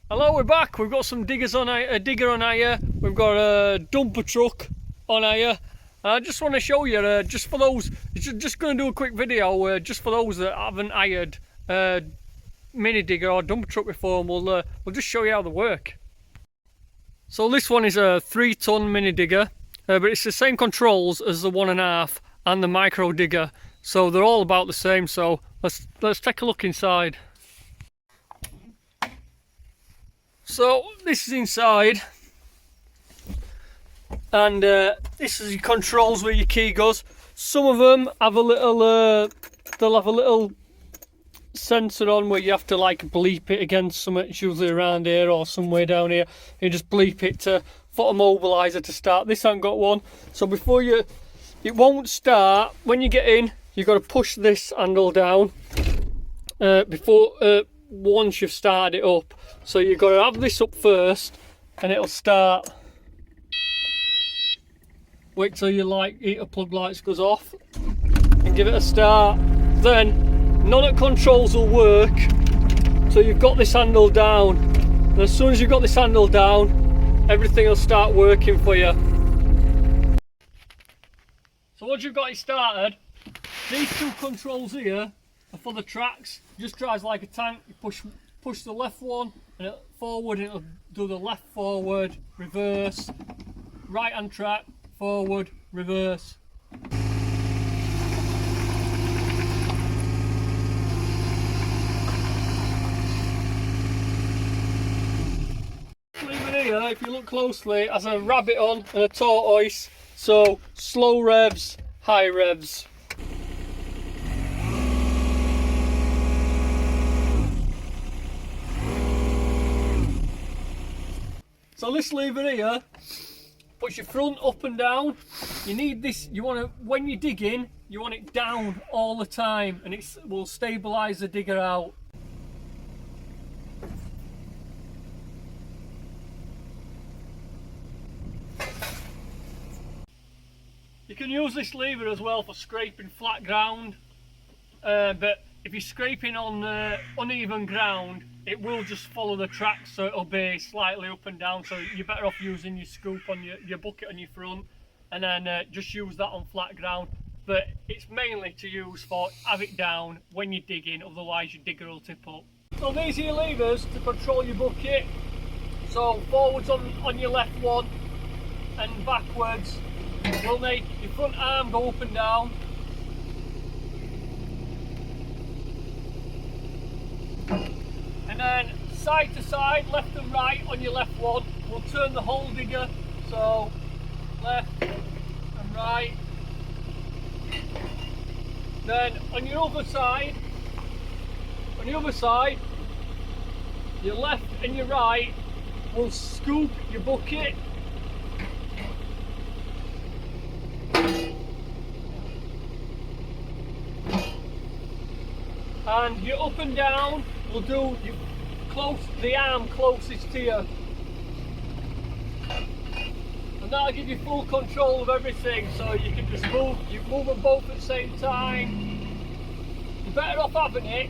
Hello, we're back. We've got some diggers on a digger on hire. We've got a dumper truck on hire. I just want to show you, just for those, just going to do a quick video, just for those that haven't hired mini digger or dumper truck before, and we'll just show you how they work. So this one is a 3-ton mini digger, but it's the same controls as the 1.5 and the micro digger, so they're all about the same. So let's take a look inside. So this is inside, and this is your controls where your key goes. Some of them have a little, they'll have a little sensor on where you have to like bleep it against something. It's usually around here or somewhere down here. You just bleep it for a mobiliser to start. This hasn't got one, so before it won't start. When you get in, you've got to push this handle down once you've started it up. So you've got to have this up first and it'll start. Wait till your heater plug lights goes off and give it a start. Then none of the controls will work so you've got this handle down, and as soon as you've got this handle down, everything will start working for you. So once you've got it started, these two controls here are for the tracks. It just drives like a tank. You push the left one and forward, and it'll do the left forward, reverse, right hand track, forward, reverse. Lever here, if you look closely, has a rabbit on and a tortoise. So slow revs, high revs. So this lever here puts your front up and down. You need this, when you're digging, you want it down all the time, and it will stabilise the digger out. You can use this lever as well for scraping flat ground, but if you're scraping on uneven ground, it will just follow the tracks, so it'll be slightly up and down. So you're better off using your scoop on your bucket on your front, and then just use that on flat ground. But it's mainly to use for have it down when you're digging, otherwise your digger will tip up. So these are your levers to control your bucket. So forwards on your left one, and backwards will make your front arm go up and down. And then side to side, left and right on your left one will turn the whole digger. So left and right. Then on your other side, your left and your right will scoop your bucket. And your up and down will do the arm closest to you. And that'll give you full control of everything, so you can just move them both at the same time. You're better off having it.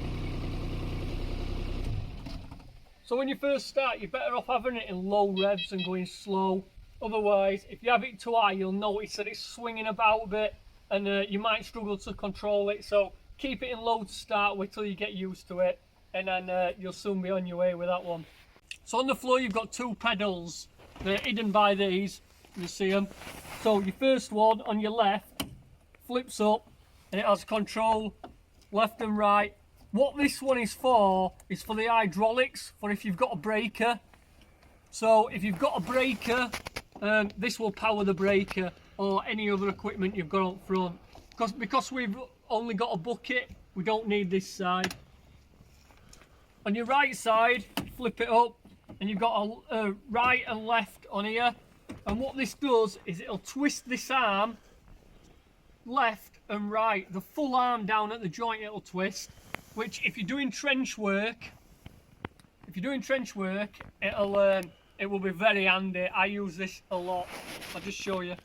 So when you first start, you're better off having it in low revs and going slow. Otherwise, if you have it too high, you'll notice that it's swinging about a bit, and you might struggle to control it. So keep it in low to start with till you get used to it, and then you'll soon be on your way with that one. So on the floor you've got two pedals. They're hidden by these, you see them. So your first one on your left flips up and it has control left and right. What this one is for the hydraulics, for if you've got a breaker. So if you've got a breaker, this will power the breaker or any other equipment you've got up front. Because we've only got a bucket, we don't need this side. On your right side, flip it up and you've got a right and left on here, and what this does is it'll twist this arm left and right, the full arm down at the joint it'll twist, which if you're doing trench work, it will be very handy. I use this a lot. I'll just show you.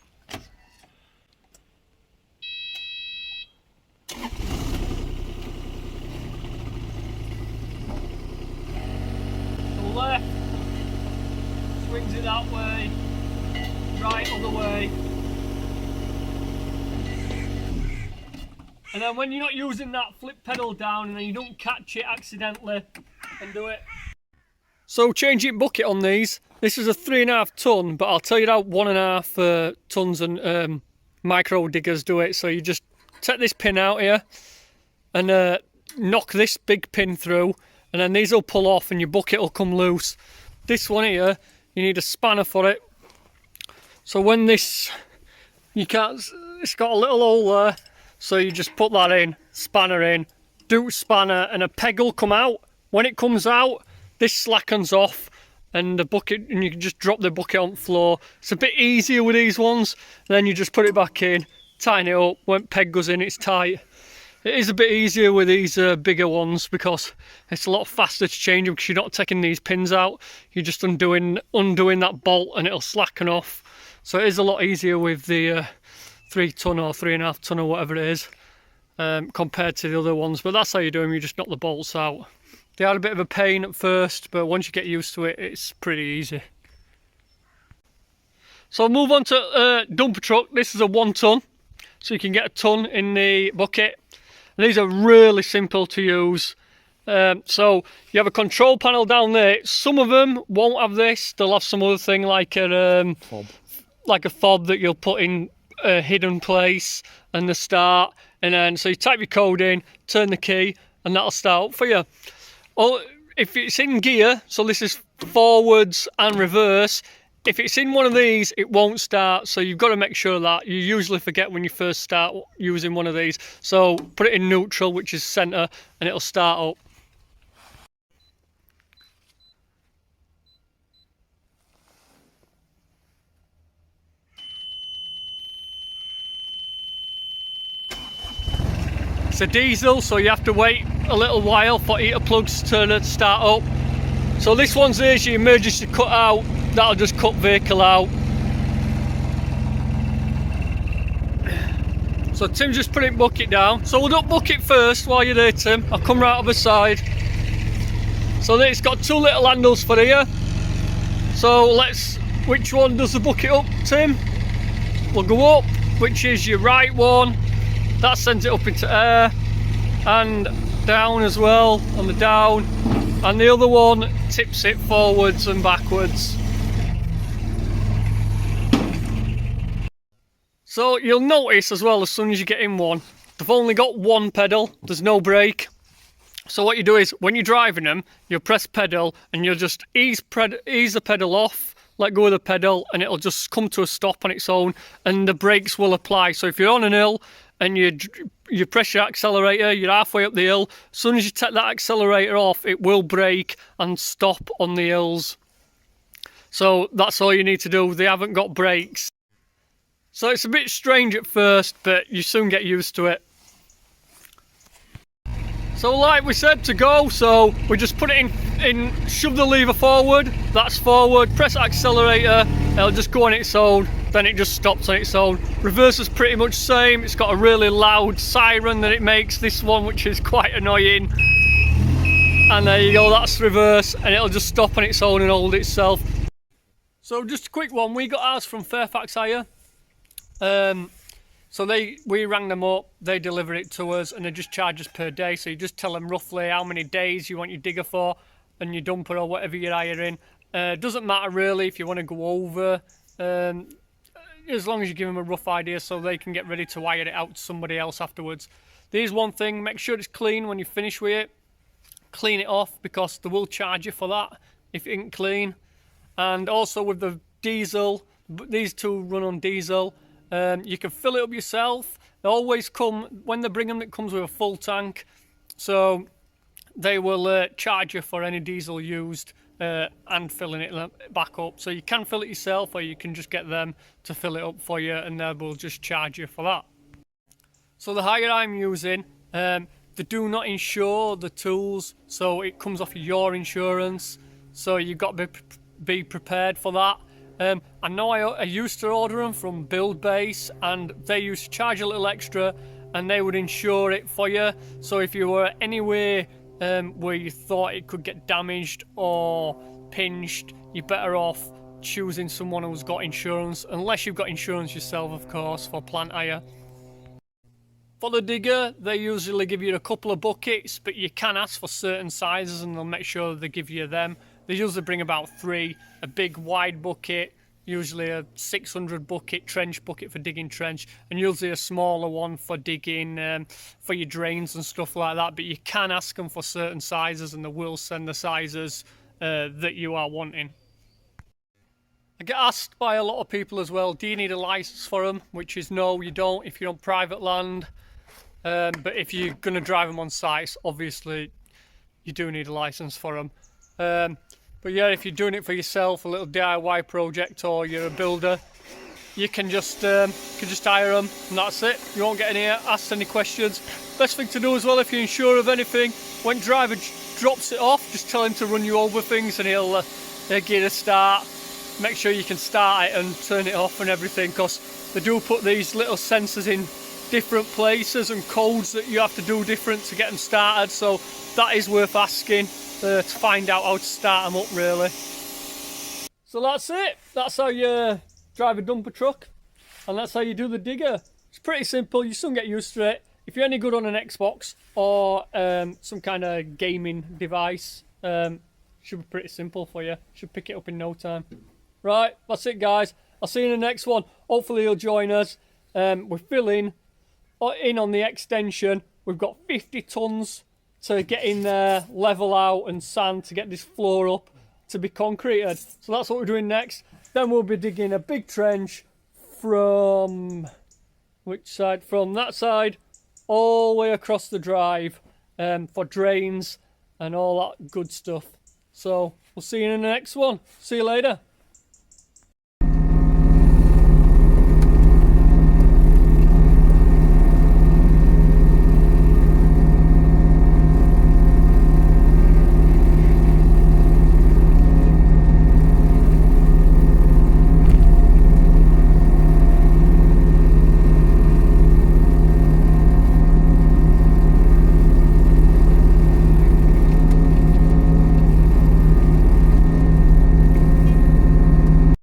left swings it that way, right other way. And then when you're not using that, flip pedal down and then you don't catch it accidentally and do it. So changing bucket on these. This is a 3.5 ton, but I'll tell you how 1.5 tons and micro diggers do it. So you just take this pin out here and knock this big pin through, and then these will pull off and your bucket will come loose. This one here, you need a spanner for it. So when this, you can't, it's got a little hole there, so you just put that in, spanner in, do spanner, and a peg will come out. When it comes out, this slackens off and the bucket, and you can just drop the bucket on the floor. It's a bit easier with these ones. Then you just put it back in, tighten it up. When peg goes in, it's tight. It is a bit easier with these bigger ones because it's a lot faster to change them because you're not taking these pins out. You're just undoing that bolt and it'll slacken off. So it is a lot easier with the 3 ton or 3.5 ton or whatever it is compared to the other ones. But that's how you do them. You just knock the bolts out. They are a bit of a pain at first, but once you get used to it, it's pretty easy. So I'll move on to dumper truck. This is a 1 ton, so you can get a ton in the bucket. And these are really simple to use. So you have a control panel down there. Some of them won't have this. They'll have some other thing like a fob that you'll put in a hidden place and the start. And then so you type your code in, turn the key, and that'll start up for you. Or if it's in gear, so this is forwards and reverse, if it's in one of these, it won't start. So you've got to make sure that you usually forget when you first start using one of these. So put it in neutral, which is center, and it'll start up. It's a diesel, so you have to wait a little while for heater plugs to start up. So this one's there's your emergency cut out. That'll just cut vehicle out. So Tim's just putting bucket down. So we'll do bucket first while you're there, Tim. I'll come right over side. So then it's got 2 little handles for here. So which one does the bucket up, Tim? We'll go up, which is your right one. That sends it up into air, and down as well on the down, and the other one tips it forwards and backwards. So you'll notice as well, as soon as you get in one, they've only got 1 pedal, there's no brake. So what you do is, when you're driving them, you'll press pedal and you'll just ease the pedal off, let go of the pedal, and it'll just come to a stop on its own, and the brakes will apply. So if you're on an hill and you press your accelerator, you're halfway up the hill, as soon as you take that accelerator off, it will brake and stop on the hills. So that's all you need to do. They haven't got brakes. So it's a bit strange at first, but you soon get used to it. So like we said, to go, so we just put it in, shove the lever forward, that's forward, press accelerator, it'll just go on its own, then it just stops on its own. Reverse is pretty much the same. It's got a really loud siren that it makes, this one, which is quite annoying. And there you go, that's reverse, and it'll just stop on its own and hold itself. So just a quick one, we got ours from Fairfax Hire. So we rang them up, they deliver it to us, and they just charge us per day. So you just tell them roughly how many days you want your digger for, and your dumper or whatever you're hiring. Doesn't matter really if you want to go over, as long as you give them a rough idea so they can get ready to wire it out to somebody else afterwards. There's one thing, make sure it's clean when you finish with it. Clean it off, because they will charge you for that if it isn't clean. And also with the diesel, these 2 run on diesel. You can fill it up yourself. They always come, when they bring them, it comes with a full tank. So they will charge you for any diesel used and filling it back up. So you can fill it yourself, or you can just get them to fill it up for you, and they will just charge you for that. So the hire I'm using, they do not insure the tools, so it comes off your insurance. So you've got to be prepared for that. I know I used to order them from Build Base, and they used to charge a little extra and they would insure it for you. So if you were anywhere where you thought it could get damaged or pinched, you're better off choosing someone who's got insurance, unless you've got insurance yourself, of course, for plant hire. For the digger, they usually give you a couple of buckets, but you can ask for certain sizes and they'll make sure they give you them. They usually bring about 3, a big wide bucket, usually a 600 bucket, trench bucket for digging trench, and usually a smaller one for digging for your drains and stuff like that. But you can ask them for certain sizes and they will send the sizes that you are wanting. I get asked by a lot of people as well, do you need a license for them? Which is no, you don't if you're on private land. But if you're going to drive them on sites, obviously you do need a license for them. But yeah, if you're doing it for yourself, a little DIY project, or you're a builder, you can just hire them, and that's it. You won't get asked any questions. Best thing to do as well, if you're unsure of anything, when driver drops it off, just tell him to run you over things, and he'll give you a start. Make sure you can start it and turn it off and everything, because they do put these little sensors in different places and codes that you have to do different to get them started, so that is worth asking to find out how to start them up, really. So that's it. That's how you drive a dumper truck, and that's how you do the digger. It's pretty simple. You soon get used to it. If you're any good on an Xbox or some kind of gaming device, should be pretty simple for you. Should pick it up in no time. Right, that's it, guys. I'll see you in the next one. Hopefully you'll join us. We're filling in on the extension. We've got 50 tons to get in there, level out, and sand to get this floor up to be concreted. So that's what we're doing next. Then we'll be digging a big trench from which side? From that side all the way across the drive, for drains and all that good stuff. So we'll see you in the next one. See you later.